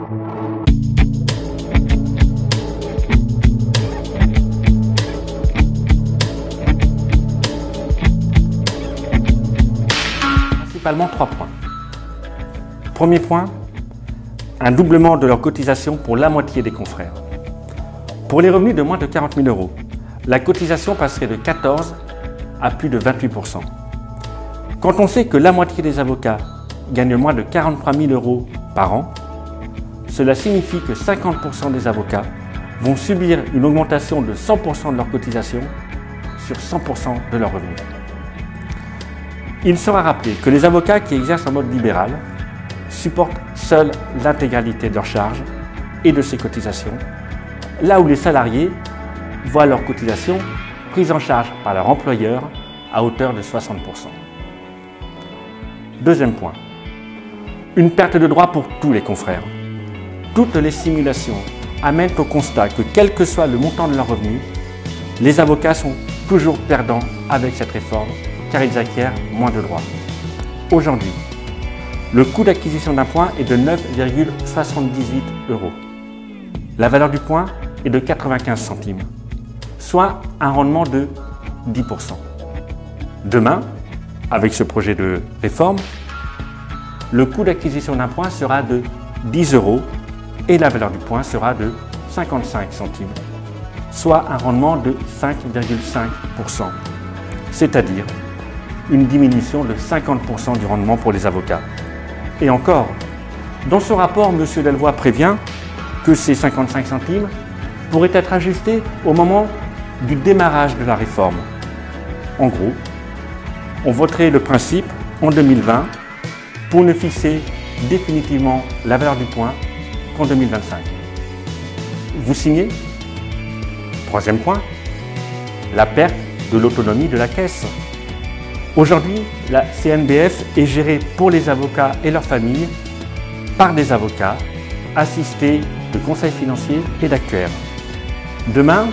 Principalement 3 points. Premier point, un doublement de leur cotisation pour la moitié des confrères. Pour les revenus de moins de 40 000 €, la cotisation passerait de 14 à plus de 28%. Quand on sait que la moitié des avocats gagnent moins de 43 000 € par an, cela signifie que 50% des avocats vont subir une augmentation de 100% de leur cotisation sur 100% de leurs revenus. Il sera rappelé que les avocats qui exercent en mode libéral supportent seuls l'intégralité de leurs charges et de ces cotisations, là où les salariés voient leurs cotisations prises en charge par leur employeur à hauteur de 60%. Deuxième point, une perte de droits pour tous les confrères. Toutes les simulations amènent au constat que quel que soit le montant de leurs revenus, les avocats sont toujours perdants avec cette réforme car ils acquièrent moins de droits. Aujourd'hui, le coût d'acquisition d'un point est de 9,78 €. La valeur du point est de 95 centimes, soit un rendement de 10%. Demain, avec ce projet de réforme, le coût d'acquisition d'un point sera de 10 € et la valeur du point sera de 55 centimes, soit un rendement de 5,5%, c'est-à-dire une diminution de 50% du rendement pour les avocats. Et encore, dans ce rapport, M. Delvoye prévient que ces 55 centimes pourraient être ajustés au moment du démarrage de la réforme. En gros, on voterait le principe en 2020 pour ne fixer définitivement la valeur du point qu'en 2025. Vous signez? Troisième point, la perte de l'autonomie de la caisse. Aujourd'hui, la CNBF est gérée pour les avocats et leurs familles par des avocats assistés de conseils financiers et d'actuaires. Demain,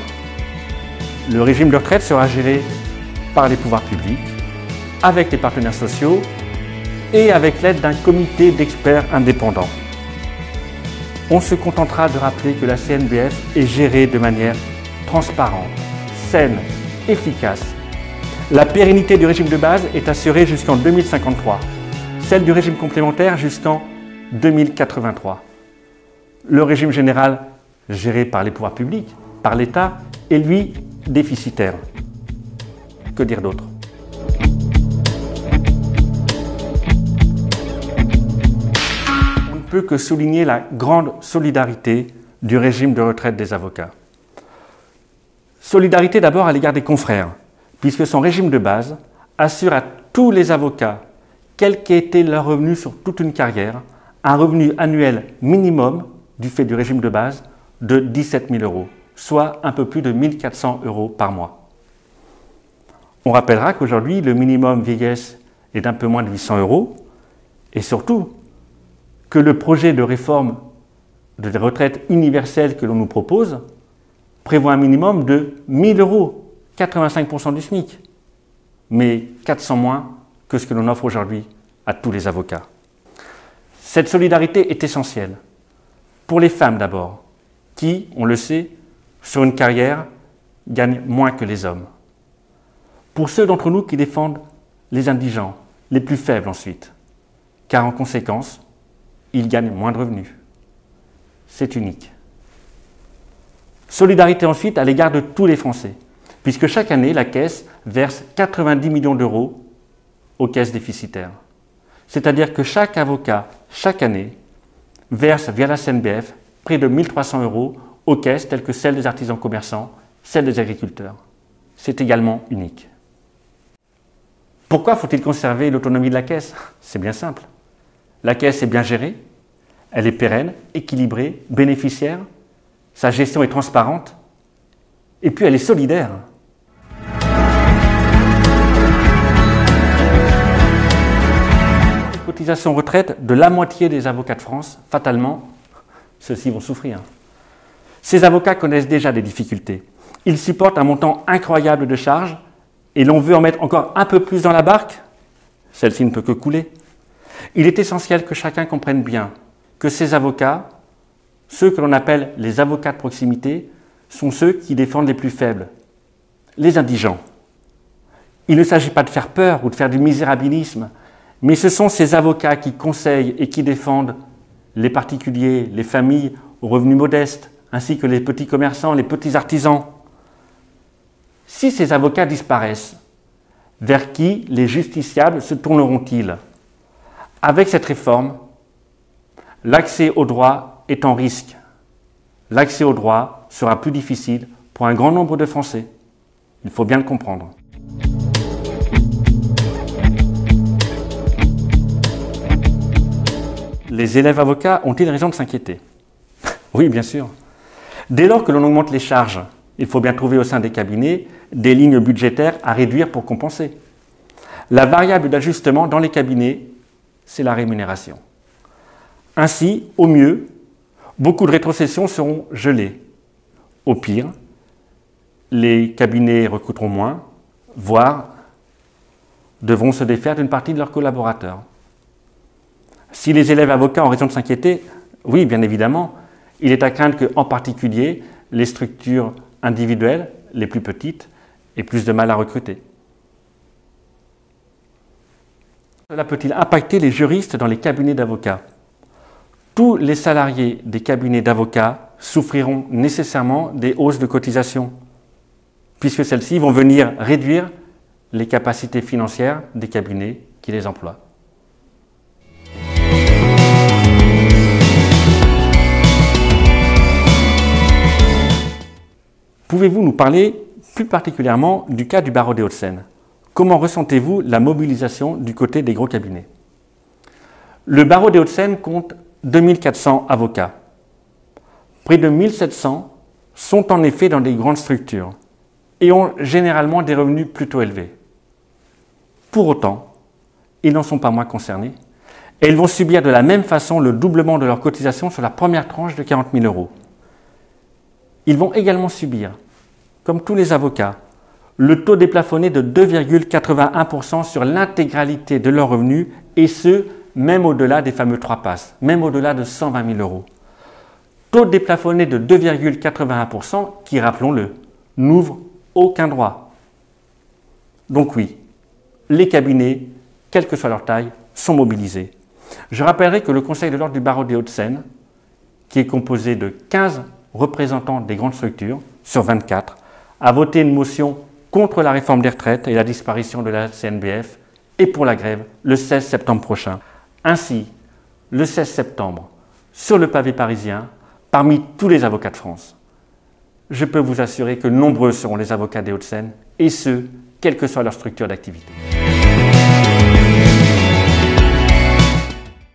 le régime de retraite sera géré par les pouvoirs publics, avec les partenaires sociaux et avec l'aide d'un comité d'experts indépendants. On se contentera de rappeler que la CNBF est gérée de manière transparente, saine, efficace. La pérennité du régime de base est assurée jusqu'en 2053, celle du régime complémentaire jusqu'en 2083. Le régime général, géré par les pouvoirs publics, par l'État, est lui déficitaire. Que dire d'autre? On ne peut que souligner la grande solidarité du régime de retraite des avocats. Solidarité d'abord à l'égard des confrères, puisque son régime de base assure à tous les avocats, quel qu'ait été leur revenu sur toute une carrière, un revenu annuel minimum du fait du régime de base de 17 000 €, soit un peu plus de 1 400 € par mois. On rappellera qu'aujourd'hui, le minimum vieillesse est d'un peu moins de 800 € et surtout que le projet de réforme de la retraite universelle que l'on nous propose prévoit un minimum de 1 000 €. 85% du SMIC, mais 400 moins que ce que l'on offre aujourd'hui à tous les avocats. Cette solidarité est essentielle. Pour les femmes d'abord, qui, on le sait, sur une carrière, gagnent moins que les hommes. Pour ceux d'entre nous qui défendent les indigents, les plus faibles ensuite, car en conséquence, ils gagnent moins de revenus. C'est unique. Solidarité ensuite à l'égard de tous les Français, puisque chaque année, la Caisse verse 90 millions € aux caisses déficitaires. C'est-à-dire que chaque avocat, chaque année, verse via la CNBF près de 1 300 € aux caisses telles que celles des artisans commerçants, celles des agriculteurs. C'est également unique. Pourquoi faut-il conserver l'autonomie de la Caisse? C'est bien simple. La Caisse est bien gérée, elle est pérenne, équilibrée, bénéficiaire, sa gestion est transparente, et puis elle est solidaire. Cotisation retraite de la moitié des avocats de France, fatalement, ceux-ci vont souffrir. Ces avocats connaissent déjà des difficultés. Ils supportent un montant incroyable de charges et l'on veut en mettre encore un peu plus dans la barque. Celle-ci ne peut que couler. Il est essentiel que chacun comprenne bien que ces avocats ceux que l'on appelle les avocats de proximité, sont ceux qui défendent les plus faibles, les indigents. Il ne s'agit pas de faire peur ou de faire du misérabilisme, mais ce sont ces avocats qui conseillent et qui défendent les particuliers, les familles aux revenus modestes, ainsi que les petits commerçants, les petits artisans. Si ces avocats disparaissent, vers qui les justiciables se tourneront-ils? Avec cette réforme, l'accès au droit est en risque. L'accès au droit sera plus difficile pour un grand nombre de Français. Il faut bien le comprendre. Les élèves avocats ont-ils raison de s'inquiéter? Oui, bien sûr. Dès lors que l'on augmente les charges, il faut bien trouver au sein des cabinets des lignes budgétaires à réduire pour compenser. La variable d'ajustement dans les cabinets, c'est la rémunération. Ainsi, au mieux, beaucoup de rétrocessions seront gelées. Au pire, les cabinets recruteront moins, voire devront se défaire d'une partie de leurs collaborateurs. Si les élèves avocats ont raison de s'inquiéter, oui, bien évidemment, il est à craindre qu'en particulier, les structures individuelles, les plus petites, aient plus de mal à recruter. Cela peut-il impacter les juristes dans les cabinets d'avocats? Tous les salariés des cabinets d'avocats souffriront nécessairement des hausses de cotisation, puisque celles-ci vont venir réduire les capacités financières des cabinets qui les emploient. Pouvez-vous nous parler plus particulièrement du cas du barreau des Hauts-de-Seine? Comment ressentez-vous la mobilisation du côté des gros cabinets? Le barreau des Hauts-de-Seine compte 2400 avocats. Près de 1700 sont en effet dans des grandes structures et ont généralement des revenus plutôt élevés. Pour autant, ils n'en sont pas moins concernés et ils vont subir de la même façon le doublement de leur cotisation sur la première tranche de 40 000 €. Ils vont également subir, comme tous les avocats, le taux déplafonné de 2,81% sur l'intégralité de leurs revenus, et ce, même au-delà des fameux 3 passes, même au-delà de 120 000 €. Taux déplafonné de 2,81% qui, rappelons-le, n'ouvre aucun droit. Donc oui, les cabinets, quelle que soit leur taille, sont mobilisés. Je rappellerai que le Conseil de l'ordre du barreau des Hauts-de-Seine, qui est composé de 15 représentants des grandes structures sur 24, a voté une motion contre la réforme des retraites et la disparition de la CNBF et pour la grève le 16 septembre prochain. Ainsi, le 16 septembre, sur le pavé parisien, parmi tous les avocats de France, je peux vous assurer que nombreux seront les avocats des Hauts-de-Seine, et ce, quelle que soit leur structure d'activité.